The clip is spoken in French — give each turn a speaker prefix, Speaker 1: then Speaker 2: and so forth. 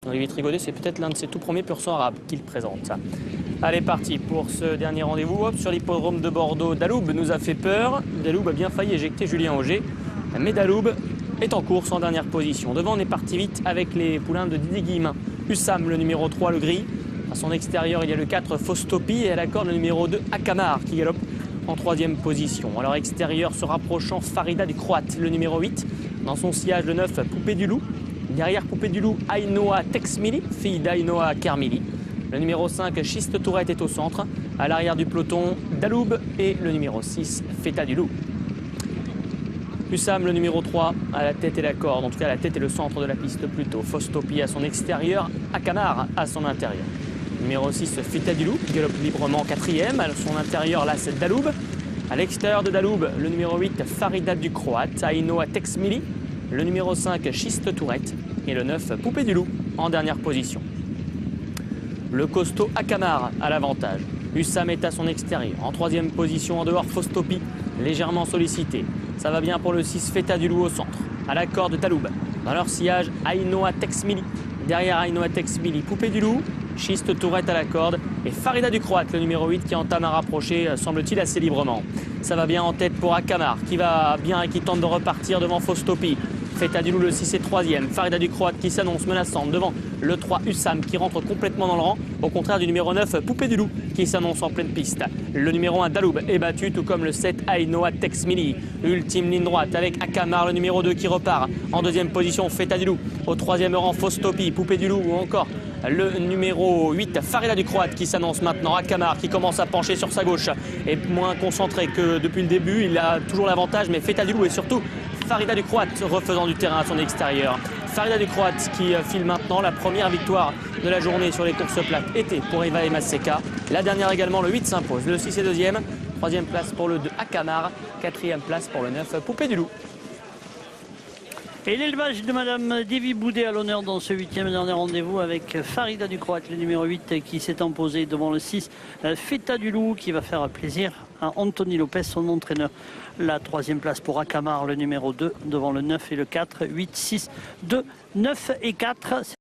Speaker 1: Olivier Trigodet, c'est peut-être l'un de ses tout premiers pur sang arabes qu'il présente. Allez, parti pour ce dernier rendez-vous. Hop, sur l'hippodrome de Bordeaux, Daloub nous a fait peur. Daloub a bien failli éjecter Julien Auger, mais Daloub est en course en dernière position. Devant, on est parti vite avec les poulains de Didier Guillemin. Hussam, le numéro 3, le gris. À son extérieur, il y a le 4, Faustopi, et à la corde, le numéro 2, Akamar, qui galope en troisième position. À leur extérieur, se rapprochant, Farida du Croate, le numéro 8. Dans son sillage, le 9, Poupée du Loup. Derrière Poupée du Loup, Ainoa Texmili, fille d'Ainoa Kermili. Le numéro 5, Schiste Tourette, est au centre. À l'arrière du peloton, Daloub et le numéro 6, Feta du Loup. Hussam, le numéro 3, à la tête et la corde, en tout cas la tête et le centre de la piste plutôt. Faustopi à son extérieur, Akamar à son intérieur. Numéro 6, Feta du Loup, qui galope librement 4e. À son intérieur, là, c'est Daloub. À l'extérieur de Daloub, le numéro 8, Farida du Croate, Ainoa Texmili. Le numéro 5, Schiste Tourette. Et le 9, Poupée du Loup, en dernière position. Le costaud Akamar à l'avantage. Hussam est à son extérieur. En troisième position, en dehors, Faustopi, légèrement sollicité. Ça va bien pour le 6, Feta du Loup au centre. À la corde, Daloub. Dans leur sillage, Ainoa Texmili. Derrière Ainoa Texmili, Poupée du Loup. Schiste Tourette à la corde. Et Farida du Croate, le numéro 8, qui entame à rapprocher, semble-t-il, assez librement. Ça va bien en tête pour Akamar, qui va bien et qui tente de repartir devant Faustopi. Feta du Loup, le 6 est 3e. Farida du Croate qui s'annonce menaçante devant le 3 Hussam qui rentre complètement dans le rang. Au contraire du numéro 9 Poupée du Loup qui s'annonce en pleine piste. Le numéro 1 Daloub est battu, tout comme le 7 Ainoa Texmili. Ultime ligne droite avec Akamar, le numéro 2 qui repart. En deuxième position, Feta du Loup. Au troisième rang, Faustopi, Poupée du Loup ou encore le numéro 8 Farida du Croate qui s'annonce maintenant. Akamar qui commence à pencher sur sa gauche est moins concentré que depuis le début. Il a toujours l'avantage, mais Feta du Loup et surtout Farida du Croate refaisant du terrain à son extérieur. Farida du Croate qui file maintenant la première victoire de la journée sur les courses plates été pour Eva et Maseka. La dernière également, le 8 s'impose. Le 6 est deuxième. Troisième place pour le 2 Akamar. Quatrième place pour le 9 Poupée du Loup.
Speaker 2: Et l'élevage de Madame Davy Boudet à l'honneur dans ce 8e dernier rendez-vous avec Farida du Croate, le numéro 8 qui s'est imposé devant le 6 Feta du Loup qui va faire plaisir à Anthony Lopez, son entraîneur. La troisième place pour Akamar, le numéro 2 devant le 9 et le 4, 8, 6, 2, 9 et 4.